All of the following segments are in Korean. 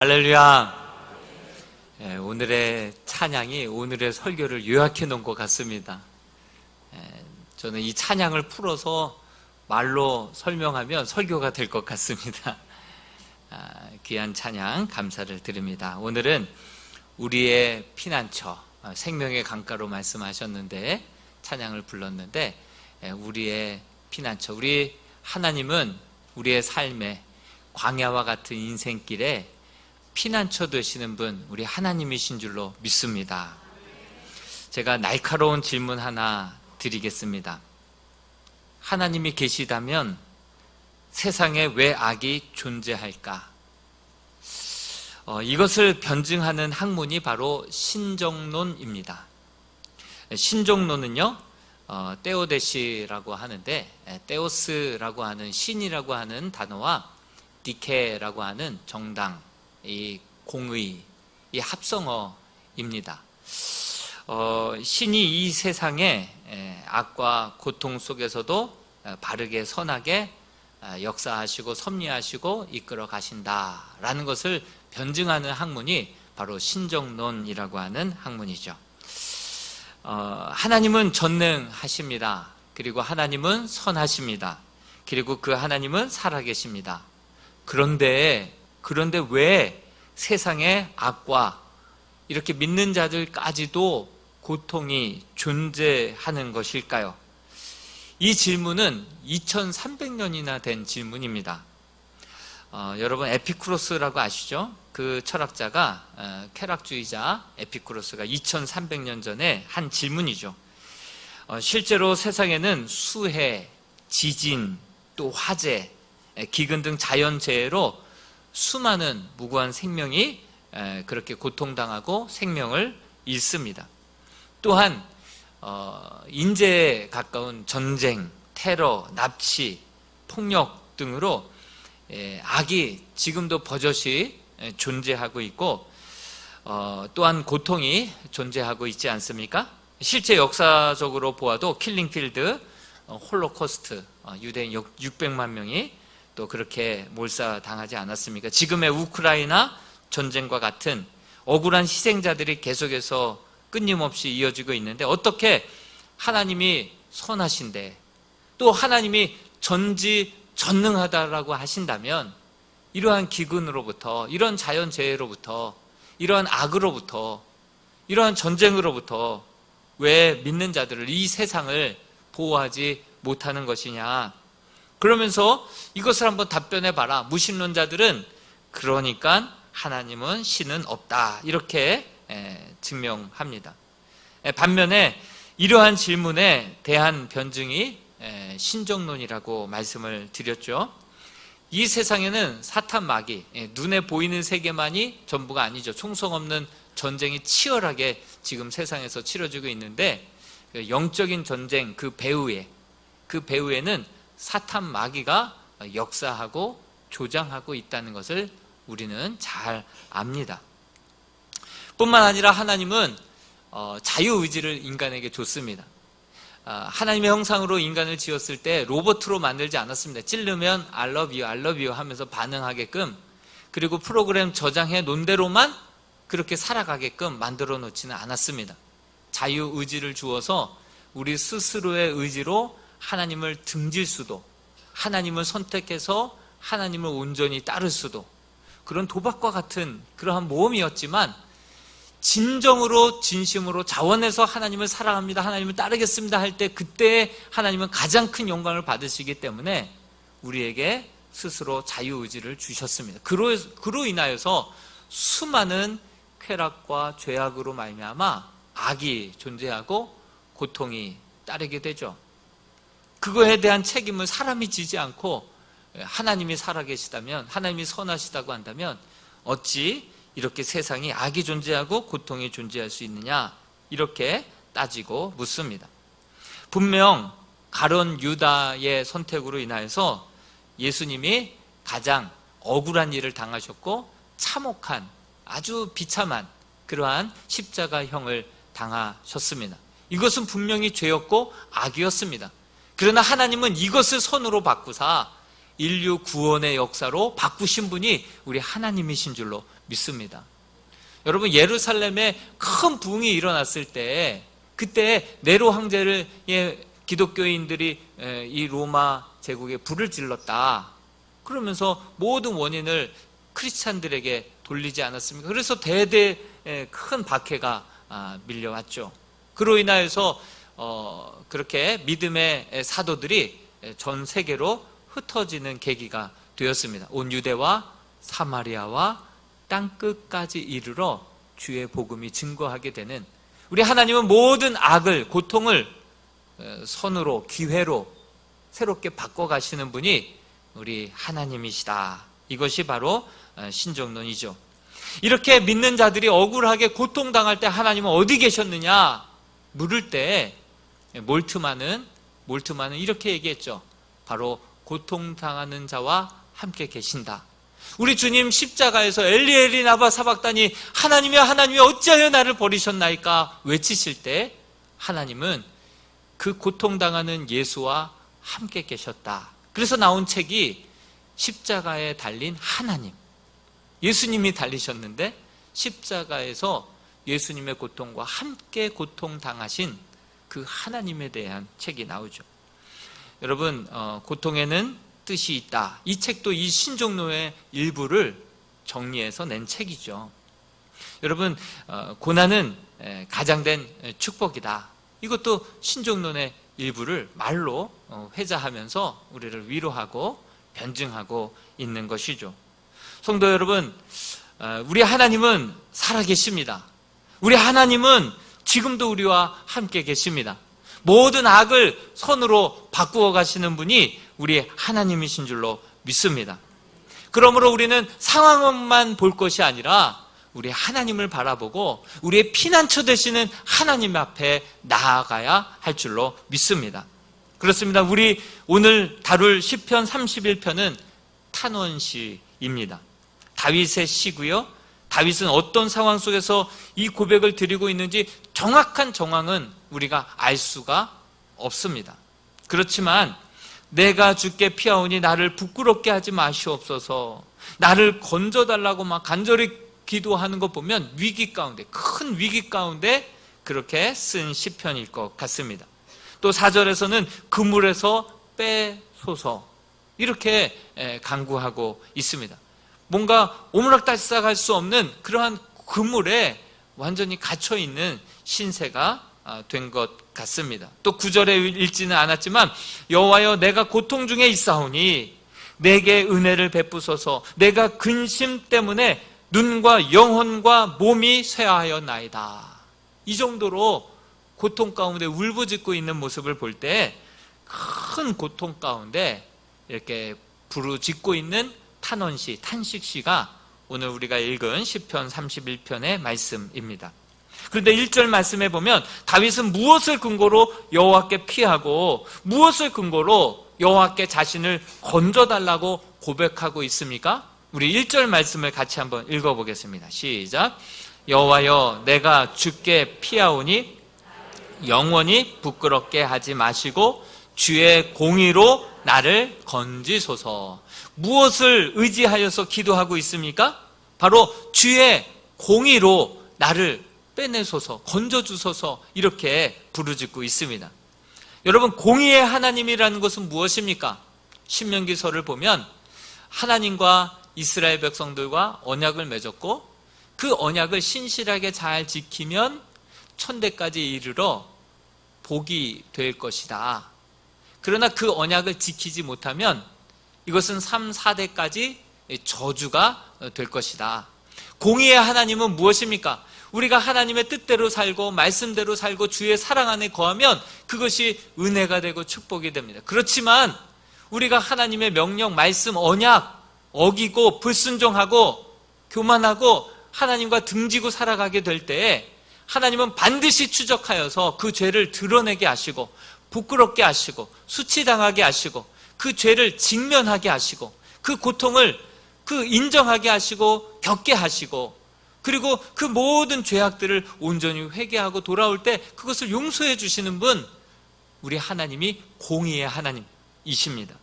할렐루야. 오늘의 찬양이 오늘의 설교를 요약해 놓은 것 같습니다. 저는 이 찬양을 풀어서 말로 설명하면 설교가 될 것 같습니다. 귀한 찬양 감사를 드립니다. 오늘은 우리의 피난처, 생명의 강가로 말씀하셨는데 찬양을 불렀는데, 우리의 피난처, 우리 하나님은 우리의 삶에 광야와 같은 인생길에 피난처 되시는 분, 우리 하나님이신 줄로 믿습니다. 제가 날카로운 질문 하나 드리겠습니다. 하나님이 계시다면 세상에 왜 악이 존재할까? 이것을 변증하는 학문이 바로 신정론입니다. 신정론은요, 떼오데시라고 하는데, 떼오스라고 하는 신이라고 하는 단어와 디케라고 하는 정당, 이 공의, 이 합성어입니다. 신이 이 세상에 악과 고통 속에서도 바르게 선하게 역사하시고 섭리하시고 이끌어 가신다라는 것을 변증하는 학문이 바로 신정론이라고 하는 학문이죠. 하나님은 전능하십니다. 그리고 하나님은 선하십니다. 그리고 그 하나님은 살아계십니다. 그런데 왜 세상에 악과 이렇게 믿는 자들까지도 고통이 존재하는 것일까요? 이 질문은 2300년이나 된 질문입니다. 여러분 에피쿠로스라고 아시죠? 그 철학자가, 쾌락주의자 에피쿠로스가 2300년 전에 한 질문이죠. 실제로 세상에는 수해, 지진, 또 화재, 기근 등 자연재해로 수많은 무고한 생명이 그렇게 고통당하고 생명을 잃습니다. 또한 인재에 가까운 전쟁, 테러, 납치, 폭력 등으로 악이 지금도 버젓이 존재하고 있고, 또한 고통이 존재하고 있지 않습니까? 실제 역사적으로 보아도 킬링필드, 홀로코스트, 유대인 600만 명이 또 그렇게 몰사당하지 않았습니까? 지금의 우크라이나 전쟁과 같은 억울한 희생자들이 계속해서 끊임없이 이어지고 있는데, 어떻게 하나님이 선하신데 또 하나님이 전지전능하다라고 하신다면 이러한 기근으로부터, 이러한 자연재해로부터, 이러한 악으로부터, 이러한 전쟁으로부터 왜 믿는 자들을, 이 세상을 보호하지 못하는 것이냐? 그러면서 이것을 한번 답변해 봐라. 무신론자들은 그러니까 하나님은 신은 없다, 이렇게 증명합니다. 반면에 이러한 질문에 대한 변증이 신정론이라고 말씀을 드렸죠. 이 세상에는 사탄 마귀, 눈에 보이는 세계만이 전부가 아니죠. 총성 없는 전쟁이 치열하게 지금 세상에서 치러지고 있는데, 영적인 전쟁 그 배후에는 사탄 마귀가 역사하고 조장하고 있다는 것을 우리는 잘 압니다. 뿐만 아니라 하나님은 자유의지를 인간에게 줬습니다. 하나님의 형상으로 인간을 지었을 때 로봇으로 만들지 않았습니다. 찌르면 I love you 하면서 반응하게끔, 그리고 프로그램 저장해 놓은 대로만 그렇게 살아가게끔 만들어 놓지는 않았습니다. 자유의지를 주어서 우리 스스로의 의지로 하나님을 등질 수도, 하나님을 선택해서 하나님을 온전히 따를 수도, 그런 도박과 같은 그러한 모험이었지만, 진정으로 진심으로 자원해서 하나님을 사랑합니다, 하나님을 따르겠습니다 할 때, 그때 하나님은 가장 큰 영광을 받으시기 때문에 우리에게 스스로 자유의지를 주셨습니다. 그로 인하여서 수많은 쾌락과 죄악으로 말미암아 악이 존재하고 고통이 따르게 되죠. 그거에 대한 책임을 사람이 지지 않고 하나님이 살아계시다면, 하나님이 선하시다고 한다면 어찌 이렇게 세상이 악이 존재하고 고통이 존재할 수 있느냐, 이렇게 따지고 묻습니다. 분명 가룟 유다의 선택으로 인하여서 예수님이 가장 억울한 일을 당하셨고 참혹한, 아주 비참한 그러한 십자가형을 당하셨습니다. 이것은 분명히 죄였고 악이었습니다. 그러나 하나님은 이것을 선으로 바꾸사 인류 구원의 역사로 바꾸신 분이 우리 하나님이신 줄로 믿습니다. 여러분, 예루살렘에 큰 부흥이 일어났을 때 그때 네로 황제를 기독교인들이 이 로마 제국에 불을 질렀다 그러면서 모든 원인을 크리스찬들에게 돌리지 않았습니까? 그래서 대대 큰 박해가 밀려왔죠. 그로 인하여서 그렇게 믿음의 사도들이 전 세계로 흩어지는 계기가 되었습니다. 온 유대와 사마리아와 땅끝까지 이르러 주의 복음이 증거하게 되는, 우리 하나님은 모든 악을, 고통을 선으로, 기회로 새롭게 바꿔가시는 분이 우리 하나님이시다. 이것이 바로 신정론이죠. 이렇게 믿는 자들이 억울하게 고통당할 때 하나님은 어디 계셨느냐 물을 때 몰트만은 이렇게 얘기했죠. 바로 고통당하는 자와 함께 계신다. 우리 주님 십자가에서 엘리 엘리 나바 사박다니 하나님이여 하나님이여 어찌하여 나를 버리셨나이까 외치실 때 하나님은 그 고통당하는 예수와 함께 계셨다. 그래서 나온 책이 십자가에 달린 하나님, 예수님이 달리셨는데 십자가에서 예수님의 고통과 함께 고통당하신 그 하나님에 대한 책이 나오죠. 여러분, 고통에는 뜻이 있다. 이 책도 이 신종로의 일부를 정리해서 낸 책이죠. 여러분, 고난은 가장된 축복이다. 이것도 신종론의 일부를 말로 회자하면서 우리를 위로하고 변증하고 있는 것이죠. 성도 여러분, 우리 하나님은 살아계십니다. 우리 하나님은 지금도 우리와 함께 계십니다. 모든 악을 선으로 바꾸어 가시는 분이 우리 하나님이신 줄로 믿습니다. 그러므로 우리는 상황만 볼 것이 아니라 우리 하나님을 바라보고 우리의 피난처 되시는 하나님 앞에 나아가야 할 줄로 믿습니다. 그렇습니다. 우리 오늘 다룰 시편 31편은 탄원시입니다. 다윗의 시고요. 다윗은 어떤 상황 속에서 이 고백을 드리고 있는지 정확한 정황은 우리가 알 수가 없습니다. 그렇지만 내가 주께 피하오니 나를 부끄럽게 하지 마시옵소서, 나를 건져달라고 막 간절히 기도하는 거 보면 위기 가운데, 큰 위기 가운데 그렇게 쓴 시편일 것 같습니다. 또 4절에서는 그물에서 빼소서 이렇게 간구하고 있습니다. 뭔가 오므락달싹할 수 없는 그러한 그물에 완전히 갇혀있는 신세가 된 것 같습니다. 또 9절에 읽지는 않았지만 여호와여 내가 고통 중에 있사오니 내게 은혜를 베푸소서, 내가 근심 때문에 눈과 영혼과 몸이 쇠하였나이다. 이 정도로 고통 가운데 울부짖고 있는 모습을 볼 때 큰 고통 가운데 이렇게 부르짖고 있는 탄원시, 탄식시가 오늘 우리가 읽은 시편 31편의 말씀입니다. 그런데 1절 말씀에 보면 다윗은 무엇을 근거로 여호와께 피하고 무엇을 근거로 여호와께 자신을 건져달라고 고백하고 있습니까? 우리 1절 말씀을 같이 한번 읽어보겠습니다. 시작. 여호와여 내가 주께 피하오니 영원히 부끄럽게 하지 마시고 주의 공의로 나를 건지소서. 무엇을 의지하여서 기도하고 있습니까? 바로 주의 공의로 나를 빼내소서, 건져주소서 이렇게 부르짖고 있습니다. 여러분, 공의의 하나님이라는 것은 무엇입니까? 신명기서를 보면 하나님과 이스라엘 백성들과 언약을 맺었고 그 언약을 신실하게 잘 지키면 천대까지 이르러 복이 될 것이다. 그러나 그 언약을 지키지 못하면 이것은 3, 4대까지 저주가 될 것이다. 공의의 하나님은 무엇입니까? 우리가 하나님의 뜻대로 살고 말씀대로 살고 주의 사랑 안에 거하면 그것이 은혜가 되고 축복이 됩니다. 그렇지만 우리가 하나님의 명령, 말씀, 언약 어기고 불순종하고 교만하고 하나님과 등지고 살아가게 될 때에 하나님은 반드시 추적하여서 그 죄를 드러내게 하시고 부끄럽게 하시고 수치당하게 하시고 그 죄를 직면하게 하시고 그 고통을 인정하게 하시고 겪게 하시고 그리고 그 모든 죄악들을 온전히 회개하고 돌아올 때 그것을 용서해 주시는 분, 우리 하나님이 공의의 하나님이십니다.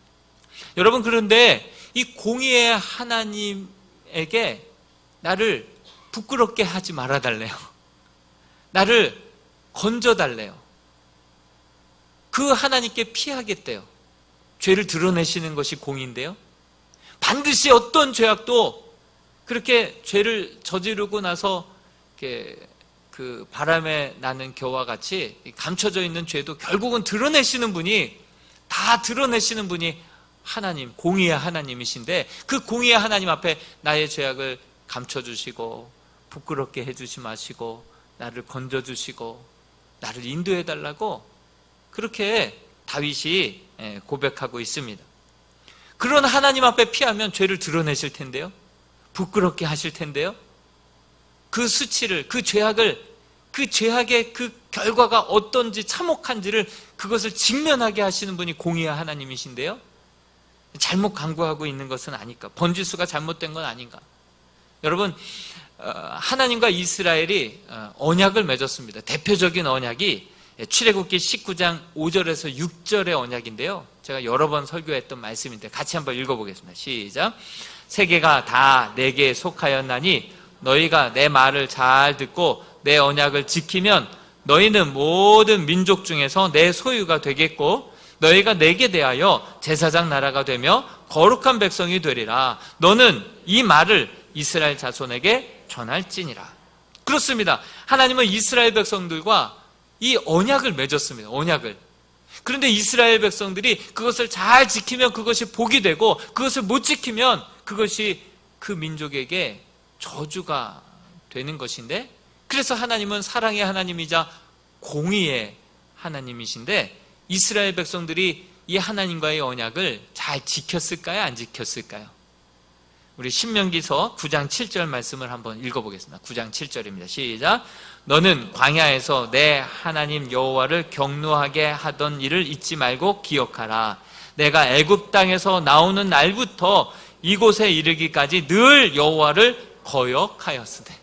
여러분, 그런데 이 공의의 하나님에게 나를 부끄럽게 하지 말아달래요. 나를 건져달래요. 그 하나님께 피하겠대요. 죄를 드러내시는 것이 공의인데요, 반드시 어떤 죄악도 그렇게 죄를 저지르고 나서 그 바람에 나는 겨와 같이 감춰져 있는 죄도 결국은 드러내시는 분이, 다 드러내시는 분이 하나님, 공의의 하나님이신데, 그 공의의 하나님 앞에 나의 죄악을 감춰주시고 부끄럽게 해주지 마시고 나를 건져주시고 나를 인도해달라고 그렇게 다윗이 고백하고 있습니다. 그런 하나님 앞에 피하면 죄를 드러내실 텐데요, 부끄럽게 하실 텐데요, 그 수치를, 그 죄악을, 그 죄악의 그 결과가 어떤지, 참혹한지를, 그것을 직면하게 하시는 분이 공의의 하나님이신데요, 잘못 강구하고 있는 것은 아닐까, 번지수가 잘못된 건 아닌가. 여러분, 하나님과 이스라엘이 언약을 맺었습니다. 대표적인 언약이 출애굽기 19장 5절에서 6절의 언약인데요, 제가 여러 번 설교했던 말씀인데 같이 한번 읽어보겠습니다. 시작. 세계가 다 내게 속하였나니 너희가 내 말을 잘 듣고 내 언약을 지키면 너희는 모든 민족 중에서 내 소유가 되겠고 너희가 내게 대하여 제사장 나라가 되며 거룩한 백성이 되리라. 너는 이 말을 이스라엘 자손에게 전할지니라. 그렇습니다. 하나님은 이스라엘 백성들과 이 언약을 맺었습니다. 언약을. 그런데 이스라엘 백성들이 그것을 잘 지키면 그것이 복이 되고, 그것을 못 지키면 그것이 그 민족에게 저주가 되는 것인데, 그래서 하나님은 사랑의 하나님이자 공의의 하나님이신데, 이스라엘 백성들이 이 하나님과의 언약을 잘 지켰을까요? 안 지켰을까요? 우리 신명기서 9장 7절 말씀을 한번 읽어보겠습니다. 9장 7절입니다. 시작. 너는 광야에서 내 하나님 여호와를 경노하게 하던 일을 잊지 말고 기억하라. 내가 애굽 땅에서 나오는 날부터 이곳에 이르기까지 늘 여호와를 거역하였으되.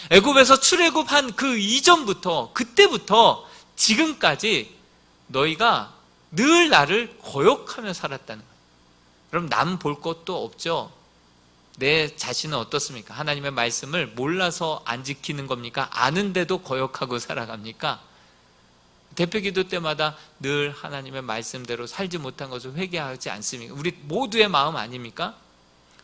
애굽에서 출애굽한 그 이전부터, 그때부터 지금까지 너희가 늘 나를 거역하며 살았다는 거예요. 그럼 남 볼 것도 없죠. 내 자신은 어떻습니까? 하나님의 말씀을 몰라서 안 지키는 겁니까? 아는데도 거역하고 살아갑니까? 대표기도 때마다 늘 하나님의 말씀대로 살지 못한 것을 회개하지 않습니까? 우리 모두의 마음 아닙니까?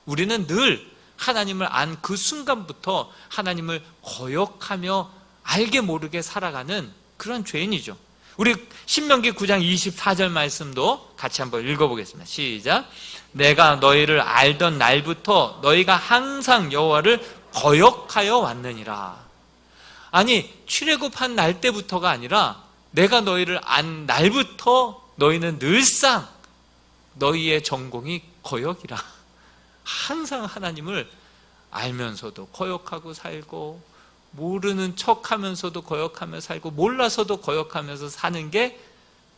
우리는 늘 하나님을 안 그 순간부터 하나님을 거역하며 알게 모르게 살아가는 그런 죄인이죠. 우리 신명기 9장 24절 말씀도 같이 한번 읽어보겠습니다. 시작. 내가 너희를 알던 날부터 너희가 항상 여호와를 거역하여 왔느니라. 아니, 출애굽한 날 때부터가 아니라 내가 너희를 안 날부터 너희는 늘상 너희의 전공이 거역이라. 항상 하나님을 알면서도 거역하고 살고, 모르는 척하면서도 거역하며 살고, 몰라서도 거역하면서 사는 게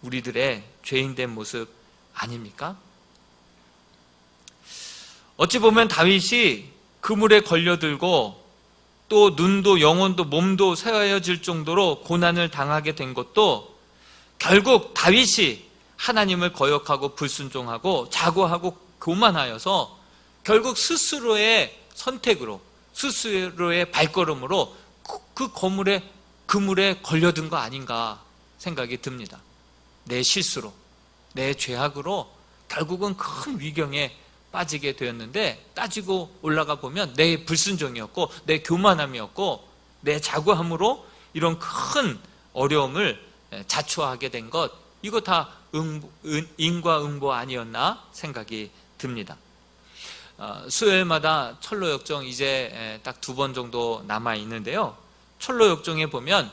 우리들의 죄인된 모습 아닙니까? 어찌 보면 다윗이 그물에 걸려들고 또 눈도 영혼도 몸도 새하여질 정도로 고난을 당하게 된 것도 결국 다윗이 하나님을 거역하고 불순종하고 자고하고 교만하여서 결국 스스로의 선택으로, 스스로의 발걸음으로 그 그물에 걸려든 거 아닌가 생각이 듭니다. 내 실수로, 내 죄악으로 결국은 큰 위경에 빠지게 되었는데, 따지고 올라가 보면 내 불순종이었고 내 교만함이었고 내 자고함으로 이런 큰 어려움을 자초하게 된 것, 이거 다 인과응보 아니었나 생각이 듭니다. 수요일마다 철로역정 이제 딱 2번 정도 남아 있는데요, 철로역정에 보면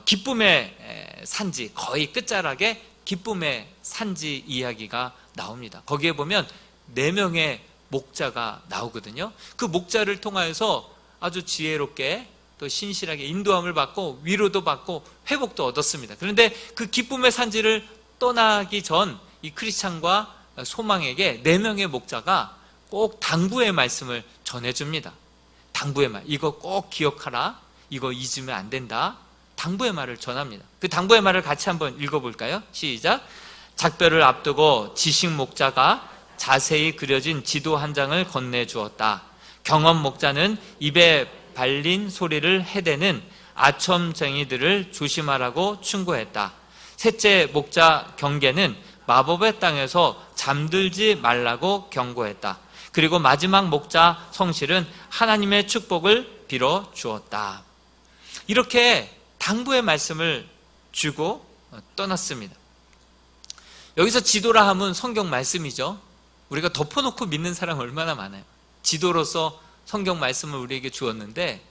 기쁨의 산지, 거의 끝자락에 기쁨의 산지 이야기가 나옵니다. 거기에 보면 4명의 목자가 나오거든요. 그 목자를 통하여서 아주 지혜롭게 또 신실하게 인도함을 받고 위로도 받고 회복도 얻었습니다. 그런데 그 기쁨의 산지를 떠나기 전 이 크리스찬과 소망에게 4명의 목자가 꼭 당부의 말씀을 전해줍니다. 당부의 말, 이거 꼭 기억하라, 이거 잊으면 안 된다, 당부의 말을 전합니다. 그 당부의 말을 같이 한번 읽어볼까요? 시작. 작별을 앞두고 지식 목자가 자세히 그려진 지도 한 장을 건네주었다. 경험 목자는 입에 발린 소리를 해대는 아첨쟁이들을 조심하라고 충고했다. 셋째 목자 경계는 마법의 땅에서 잠들지 말라고 경고했다. 그리고 마지막 목자 성실은 하나님의 축복을 빌어 주었다. 이렇게 당부의 말씀을 주고 떠났습니다. 여기서 지도라 함은 성경 말씀이죠. 우리가 덮어놓고 믿는 사람 얼마나 많아요. 지도로서 성경 말씀을 우리에게 주었는데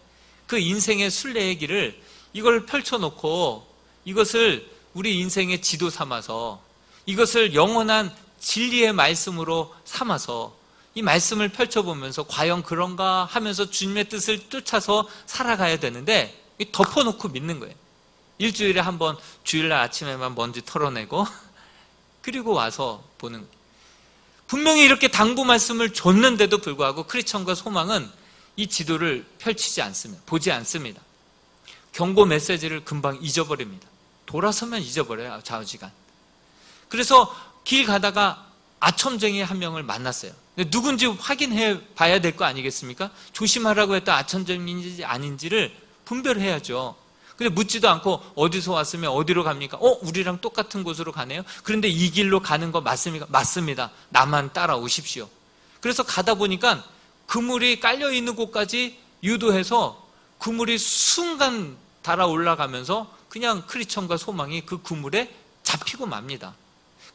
그 인생의 순례의 길을 이걸 펼쳐놓고 이것을 우리 인생의 지도 삼아서 이것을 영원한 진리의 말씀으로 삼아서 이 말씀을 펼쳐보면서 과연 그런가 하면서 주님의 뜻을 쫓아서 살아가야 되는데 덮어놓고 믿는 거예요. 일주일에 한 번 주일날 아침에만 먼지 털어내고 그리고 와서 보는 거예요. 분명히 이렇게 당부 말씀을 줬는데도 불구하고 크리스천과 소망은 이 지도를 펼치지 않습니다. 보지 않습니다. 경고 메시지를 금방 잊어버립니다. 돌아서면 잊어버려요. 좌우지간. 그래서 길 가다가 아첨쟁이 한 명을 만났어요. 누군지 확인해 봐야 될 거 아니겠습니까? 조심하라고 했던 아첨쟁이인지 아닌지를 분별해야죠. 근데 묻지도 않고 어디서 왔으면 어디로 갑니까? 우리랑 똑같은 곳으로 가네요. 그런데 이 길로 가는 거 맞습니까? 맞습니다. 나만 따라오십시오. 그래서 가다 보니까 그물이 깔려 있는 곳까지 유도해서 그물이 순간 달아 올라가면서 그냥 크리스천과 소망이 그 그물에 잡히고 맙니다.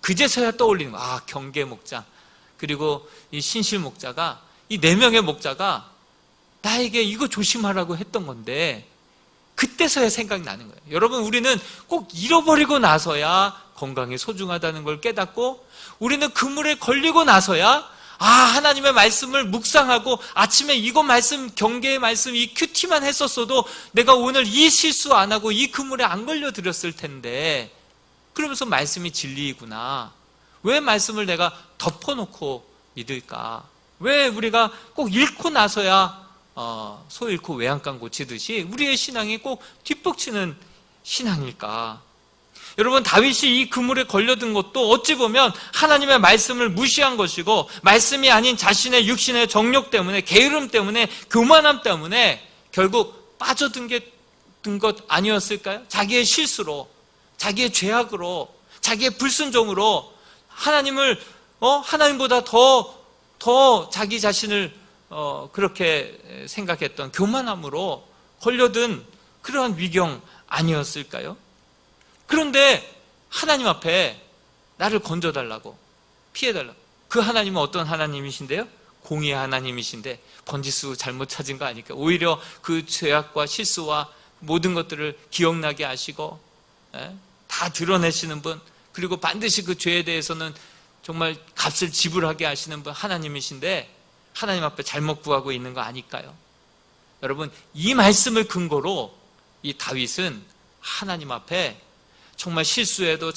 그제서야 떠올리는 거예요. 경계 목자 그리고 이 신실 목자가 이 4명의 목자가 나에게 이거 조심하라고 했던 건데 그때서야 생각나는 거예요. 여러분, 우리는 꼭 잃어버리고 나서야 건강이 소중하다는 걸 깨닫고 우리는 그물에 걸리고 나서야 하나님의 말씀을 묵상하고 아침에 이거 말씀, 경계의 말씀, 이 큐티만 했었어도 내가 오늘 이 실수 안 하고 이 그물에 안 걸려드렸을 텐데 그러면서 말씀이 진리이구나. 왜 말씀을 내가 덮어놓고 믿을까? 왜 우리가 꼭 읽고 나서야 소 잃고 외양간 고치듯이 우리의 신앙이 꼭 뒷북치는 신앙일까? 여러분, 다윗이 이 그물에 걸려든 것도 어찌 보면 하나님의 말씀을 무시한 것이고 말씀이 아닌 자신의 육신의 정욕 때문에, 게으름 때문에, 교만함 때문에 결국 빠져든 것 아니었을까요? 자기의 실수로, 자기의 죄악으로, 자기의 불순종으로 하나님을 하나님보다 더 자기 자신을 그렇게 생각했던 교만함으로 걸려든 그러한 위경 아니었을까요? 그런데 하나님 앞에 나를 건져달라고, 피해달라고. 그 하나님은 어떤 하나님이신데요? 공의의 하나님이신데 번지수 잘못 찾은 거 아닐까? 오히려 그 죄악과 실수와 모든 것들을 기억나게 하시고 다 드러내시는 분, 그리고 반드시 그 죄에 대해서는 정말 값을 지불하게 하시는 분 하나님이신데 하나님 앞에 잘못 구하고 있는 거 아닐까요? 여러분, 이 말씀을 근거로 이 다윗은 하나님 앞에 정말 실수해도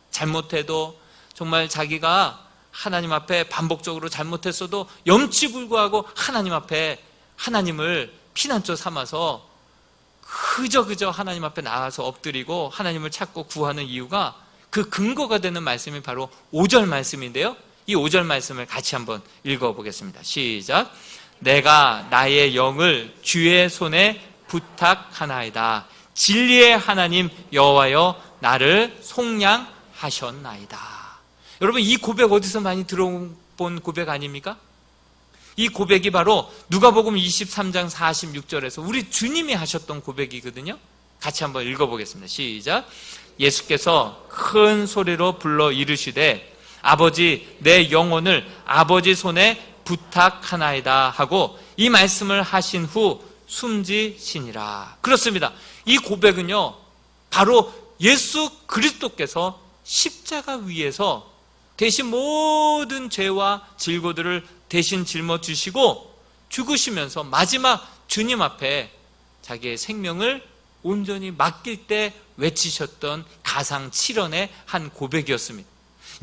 잘못해도 정말 자기가 하나님 앞에 반복적으로 잘못했어도 염치불구하고 하나님 앞에 하나님을 피난처 삼아서 그저 하나님 앞에 나가서 엎드리고 하나님을 찾고 구하는 이유가 그 근거가 되는 말씀이 바로 5절 말씀인데요. 이 5절 말씀을 같이 한번 읽어보겠습니다. 시작. 내가 나의 영을 주의 손에 부탁하나이다. 진리의 하나님 여호와여 나를 속량하셨나이다. 여러분, 이 고백 어디서 많이 들어본 고백 아닙니까? 이 고백이 바로 누가복음 23장 46절에서 우리 주님이 하셨던 고백이거든요. 같이 한번 읽어보겠습니다. 시작. 예수께서 큰 소리로 불러 이르시되 아버지, 내 영혼을 아버지 손에 부탁하나이다 하고 이 말씀을 하신 후 숨지시니라. 그렇습니다. 이 고백은요, 바로 예수 그리스도께서 십자가 위에서 대신 모든 죄와 질고들을 대신 짊어지시고 죽으시면서 마지막 주님 앞에 자기의 생명을 온전히 맡길 때 외치셨던 가상 7원의 한 고백이었습니다.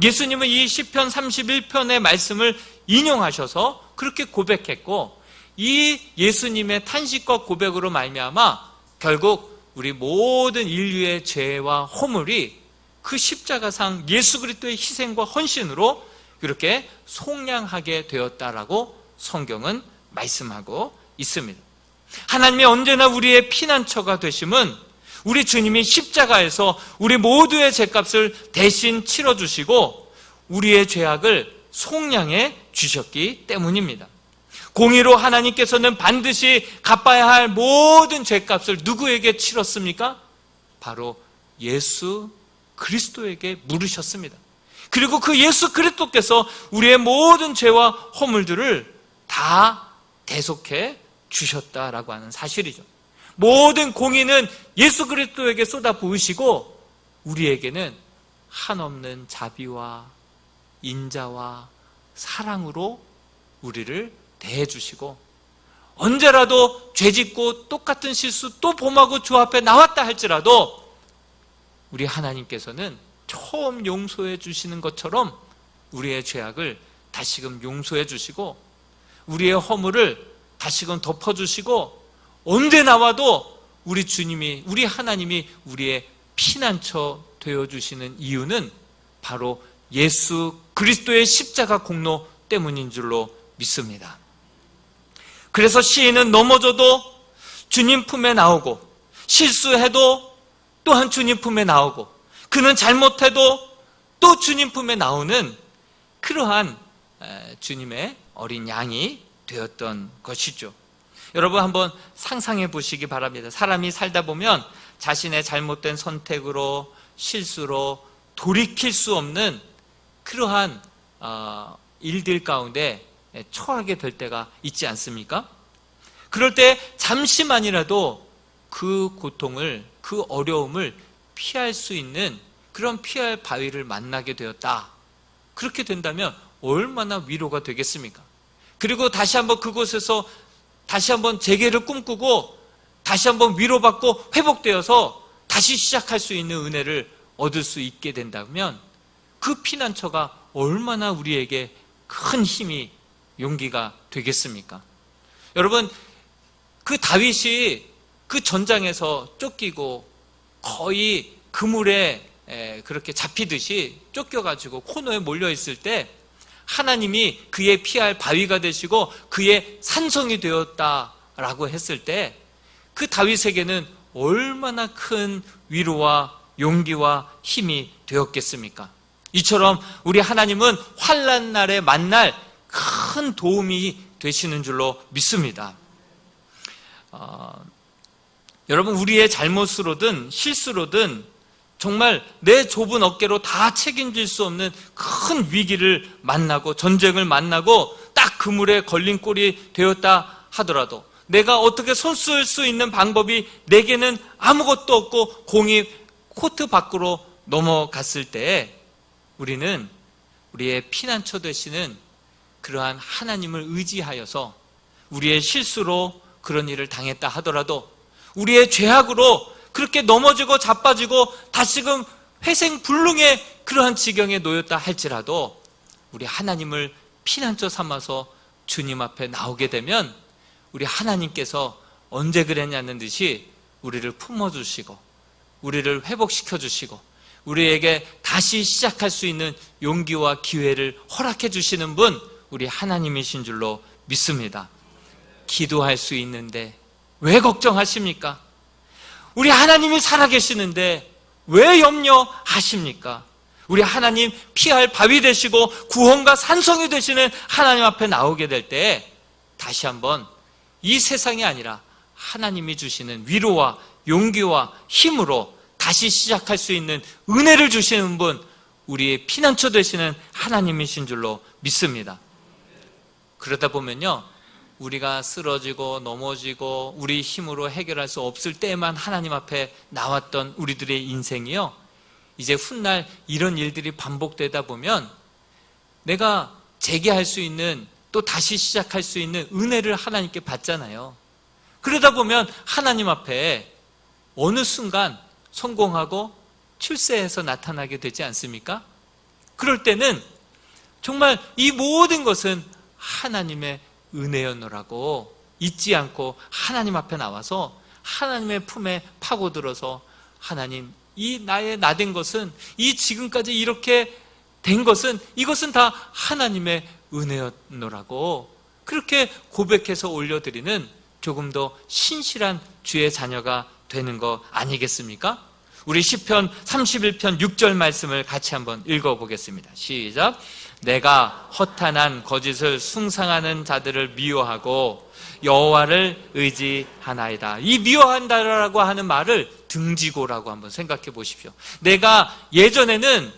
예수님은 이 시편 31편의 말씀을 인용하셔서 그렇게 고백했고, 이 예수님의 탄식과 고백으로 말미암아 결국 우리 모든 인류의 죄와 허물이 그 십자가상 예수 그리스도의 희생과 헌신으로 그렇게 속량하게 되었다라고 성경은 말씀하고 있습니다. 하나님이 언제나 우리의 피난처가 되심은 우리 주님이 십자가에서 우리 모두의 죄값을 대신 치러주시고 우리의 죄악을 속량해 주셨기 때문입니다. 공의로 하나님께서는 반드시 갚아야 할 모든 죄값을 누구에게 치렀습니까? 바로 예수 그리스도에게 물으셨습니다. 그리고 그 예수 그리스도께서 우리의 모든 죄와 허물들을 다 대속해 주셨다라고 하는 사실이죠. 모든 공의는 예수 그리스도에게 쏟아 부으시고 우리에게는 한없는 자비와 인자와 사랑으로 우리를 대해주시고 언제라도 죄짓고 똑같은 실수 또 범하고 주 앞에 나왔다 할지라도 우리 하나님께서는 처음 용서해 주시는 것처럼 우리의 죄악을 다시금 용서해 주시고 우리의 허물을 다시금 덮어주시고 언제 나와도 우리 주님이, 우리 하나님이 우리의 피난처 되어주시는 이유는 바로 예수 그리스도의 십자가 공로 때문인 줄로 믿습니다. 그래서 시인은 넘어져도 주님 품에 나오고 실수해도 또한 주님 품에 나오고 그는 잘못해도 또 주님 품에 나오는 그러한 주님의 어린 양이 되었던 것이죠. 여러분 한번 상상해 보시기 바랍니다. 사람이 살다 보면 자신의 잘못된 선택으로 실수로 돌이킬 수 없는 그러한 일들 가운데 처하게 될 때가 있지 않습니까? 그럴 때 잠시만이라도 그 고통을, 그 어려움을 피할 수 있는 그런 피할 바위를 만나게 되었다. 그렇게 된다면 얼마나 위로가 되겠습니까? 그리고 다시 한번 그곳에서 다시 한번 재개를 꿈꾸고 다시 한번 위로받고 회복되어서 다시 시작할 수 있는 은혜를 얻을 수 있게 된다면 그 피난처가 얼마나 우리에게 큰 힘이 용기가 되겠습니까? 여러분 그 다윗이 그 전장에서 쫓기고 거의 그물에 그렇게 잡히듯이 쫓겨가지고 코너에 몰려있을 때 하나님이 그의 피할 바위가 되시고 그의 산성이 되었다라고 했을 때 그 다윗에게는 얼마나 큰 위로와 용기와 힘이 되었겠습니까? 이처럼 우리 하나님은 환난 날에 만날 큰 도움이 되시는 줄로 믿습니다. 여러분 우리의 잘못으로든 실수로든 정말 내 좁은 어깨로 다 책임질 수 없는 큰 위기를 만나고 전쟁을 만나고 딱 그물에 걸린 꼴이 되었다 하더라도 내가 어떻게 손 쓸 수 있는 방법이 내게는 아무것도 없고 공이 코트 밖으로 넘어갔을 때 우리는 우리의 피난처 되시는 그러한 하나님을 의지하여서 우리의 실수로 그런 일을 당했다 하더라도 우리의 죄악으로 그렇게 넘어지고 자빠지고 다시금 회생불능의 그러한 지경에 놓였다 할지라도 우리 하나님을 피난처 삼아서 주님 앞에 나오게 되면 우리 하나님께서 언제 그랬냐는 듯이 우리를 품어주시고 우리를 회복시켜주시고 우리에게 다시 시작할 수 있는 용기와 기회를 허락해 주시는 분 우리 하나님이신 줄로 믿습니다. 기도할 수 있는데 왜 걱정하십니까? 우리 하나님이 살아계시는데 왜 염려하십니까? 우리 하나님 피할 바위 되시고 구원과 산성이 되시는 하나님 앞에 나오게 될 때 다시 한번 이 세상이 아니라 하나님이 주시는 위로와 용기와 힘으로 다시 시작할 수 있는 은혜를 주시는 분 우리의 피난처 되시는 하나님이신 줄로 믿습니다. 그러다 보면요 우리가 쓰러지고 넘어지고 우리 힘으로 해결할 수 없을 때만 하나님 앞에 나왔던 우리들의 인생이요 이제 훗날 이런 일들이 반복되다 보면 내가 재개할 수 있는 또 다시 시작할 수 있는 은혜를 하나님께 받잖아요. 그러다 보면 하나님 앞에 어느 순간 성공하고 출세해서 나타나게 되지 않습니까? 그럴 때는 정말 이 모든 것은 하나님의 은혜였노라고 잊지 않고 하나님 앞에 나와서 하나님의 품에 파고들어서 하나님 이 나의 나된 것은 이 지금까지 이렇게 된 것은 이것은 다 하나님의 은혜였노라고 그렇게 고백해서 올려드리는 조금 더 신실한 주의 자녀가 되는 거 아니겠습니까? 우리 시편 31편 6절 말씀을 같이 한번 읽어보겠습니다. 시작. 내가 허탄한 거짓을 숭상하는 자들을 미워하고 여호와를 의지하나이다. 이 미워한다라고 하는 말을 등지고라고 한번 생각해 보십시오. 내가 예전에는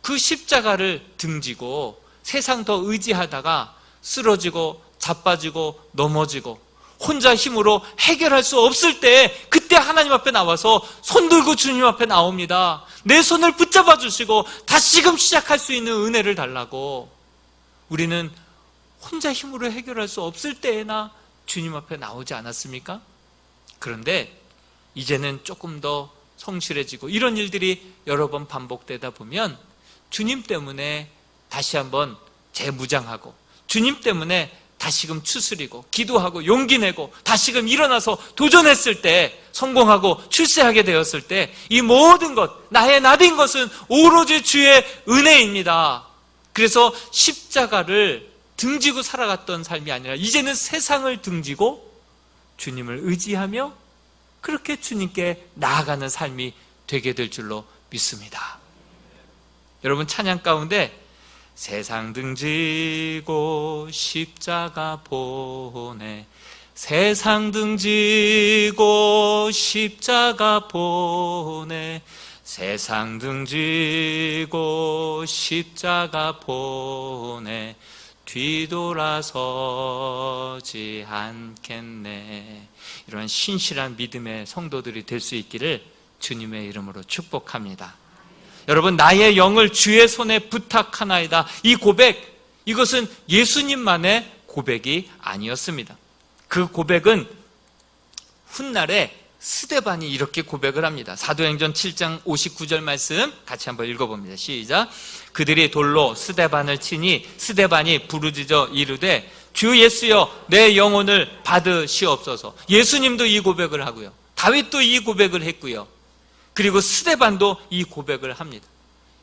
그 십자가를 등지고 세상 더 의지하다가 쓰러지고 자빠지고 넘어지고 혼자 힘으로 해결할 수 없을 때 그때 하나님 앞에 나와서 손 들고 주님 앞에 나옵니다. 내 손을 붙잡아 주시고 다시금 시작할 수 있는 은혜를 달라고. 우리는 혼자 힘으로 해결할 수 없을 때에나 주님 앞에 나오지 않았습니까? 그런데 이제는 조금 더 성실해지고 이런 일들이 여러 번 반복되다 보면 주님 때문에 다시 한번 재무장하고 주님 때문에 다시금 추스리고 기도하고 용기 내고 다시금 일어나서 도전했을 때 성공하고 출세하게 되었을 때 이 모든 것, 나의 나된 것은 오로지 주의 은혜입니다. 그래서 십자가를 등지고 살아갔던 삶이 아니라 이제는 세상을 등지고 주님을 의지하며 그렇게 주님께 나아가는 삶이 되게 될 줄로 믿습니다. 여러분 찬양 가운데 세상 등지고 십자가 보내 세상 등지고 십자가 보내 세상 등지고 십자가 보내 뒤돌아서지 않겠네. 이런 신실한 믿음의 성도들이 될 수 있기를 주님의 이름으로 축복합니다. 여러분, 나의 영을 주의 손에 부탁하나이다. 이 고백, 이것은 예수님만의 고백이 아니었습니다. 그 고백은 훗날에 스데반이 이렇게 고백을 합니다. 사도행전 7장 59절 말씀 같이 한번 읽어봅니다. 시작. 그들이 돌로 스데반을 치니 스데반이 부르짖어 이르되 주 예수여 내 영혼을 받으시옵소서. 예수님도 이 고백을 하고요. 다윗도 이 고백을 했고요. 그리고 스데반도 이 고백을 합니다.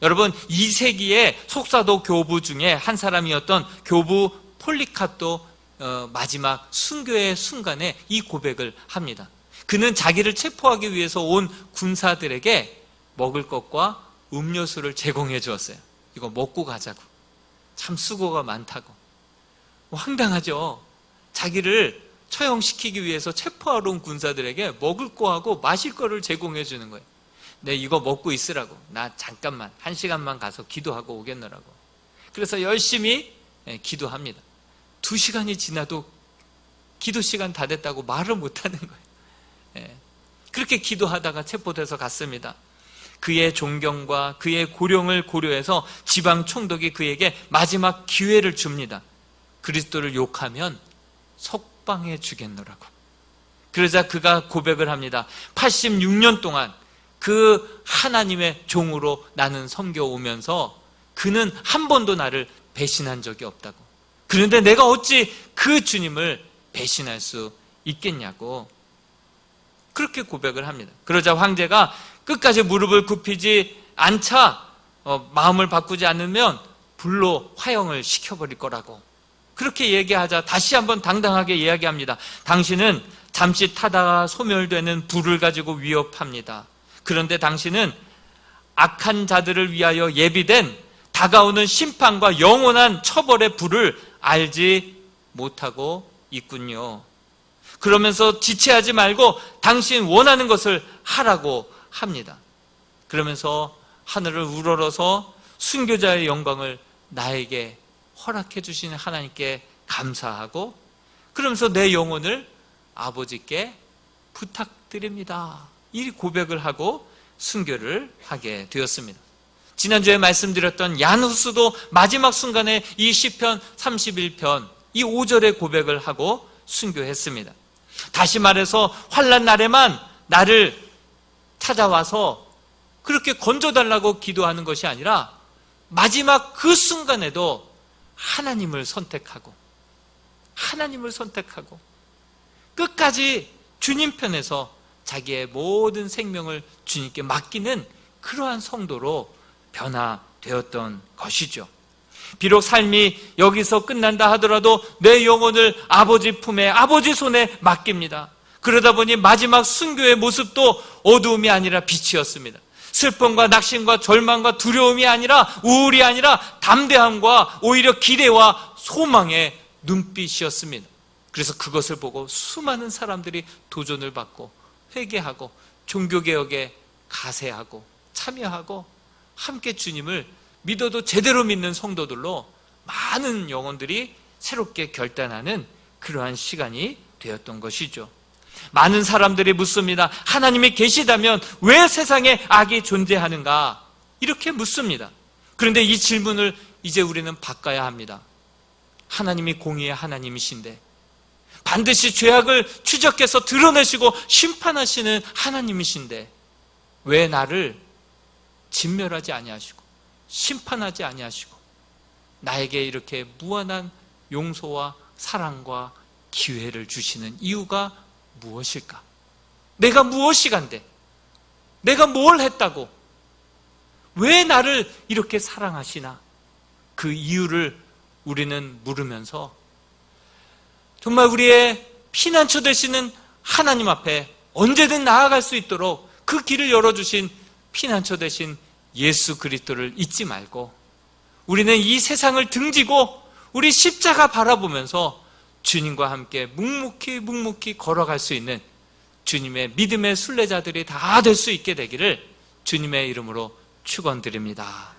여러분, 2세기의 속사도 교부 중에 한 사람이었던 교부 폴리캅도 마지막 순교의 순간에 이 고백을 합니다. 그는 자기를 체포하기 위해서 온 군사들에게 먹을 것과 음료수를 제공해 주었어요. 이거 먹고 가자고. 참 수고가 많다고. 황당하죠. 자기를 처형시키기 위해서 체포하러 온 군사들에게 먹을 거하고 마실 거를 제공해 주는 거예요. 네, 이거 먹고 있으라고. 나 잠깐만 1시간만 가서 기도하고 오겠노라고. 그래서 열심히 기도합니다. 2시간이 지나도 기도 시간 다 됐다고 말을 못하는 거예요. 그렇게 기도하다가 체포돼서 갔습니다. 그의 존경과 그의 고령을 고려해서 지방 총독이 그에게 마지막 기회를 줍니다. 그리스도를 욕하면 석방해 주겠노라고. 그러자 그가 고백을 합니다. 86년 동안 그 하나님의 종으로 나는 섬겨오면서 그는 한 번도 나를 배신한 적이 없다고. 그런데 내가 어찌 그 주님을 배신할 수 있겠냐고 그렇게 고백을 합니다. 그러자 황제가 끝까지 무릎을 굽히지 않자 마음을 바꾸지 않으면 불로 화형을 시켜버릴 거라고 그렇게 얘기하자 다시 한번 당당하게 이야기합니다. 당신은 잠시 타다가 소멸되는 불을 가지고 위협합니다. 그런데 당신은 악한 자들을 위하여 예비된 다가오는 심판과 영원한 처벌의 불을 알지 못하고 있군요. 그러면서 지체하지 말고 당신 원하는 것을 하라고 합니다. 그러면서 하늘을 우러러서 순교자의 영광을 나에게 허락해 주시는 하나님께 감사하고 그러면서 내 영혼을 아버지께 부탁드립니다. 이 고백을 하고 순교를 하게 되었습니다. 지난주에 말씀드렸던 얀후스도 마지막 순간에 이 시편 31편 이 5절의 고백을 하고 순교했습니다. 다시 말해서 환난 날에만 나를 찾아와서 그렇게 건져달라고 기도하는 것이 아니라 마지막 그 순간에도 하나님을 선택하고 끝까지 주님 편에서 자기의 모든 생명을 주님께 맡기는 그러한 성도로 변화되었던 것이죠. 비록 삶이 여기서 끝난다 하더라도 내 영혼을 아버지 품에, 아버지 손에 맡깁니다. 그러다 보니 마지막 순교의 모습도 어두움이 아니라 빛이었습니다. 슬픔과 낙심과 절망과 두려움이 아니라, 우울이 아니라 담대함과 오히려 기대와 소망의 눈빛이었습니다. 그래서 그것을 보고 수많은 사람들이 도전을 받고 회개하고 종교개혁에 가세하고 참여하고 함께 주님을 믿어도 제대로 믿는 성도들로 많은 영혼들이 새롭게 결단하는 그러한 시간이 되었던 것이죠. 많은 사람들이 묻습니다. 하나님이 계시다면 왜 세상에 악이 존재하는가? 이렇게 묻습니다. 그런데 이 질문을 이제 우리는 바꿔야 합니다. 하나님이 공의의 하나님이신데, 반드시 죄악을 추적해서 드러내시고 심판하시는 하나님이신데 왜 나를 진멸하지 아니하시고 심판하지 아니하시고 나에게 이렇게 무한한 용서와 사랑과 기회를 주시는 이유가 무엇일까? 내가 무엇이간데? 내가 뭘 했다고? 왜 나를 이렇게 사랑하시나? 그 이유를 우리는 물으면서 정말 우리의 피난처 되시는 하나님 앞에 언제든 나아갈 수 있도록 그 길을 열어주신 피난처 되신 예수 그리스도를 잊지 말고, 우리는 이 세상을 등지고 우리 십자가 바라보면서 주님과 함께 묵묵히 걸어갈 수 있는 주님의 믿음의 순례자들이 다 될 수 있게 되기를 주님의 이름으로 축원드립니다.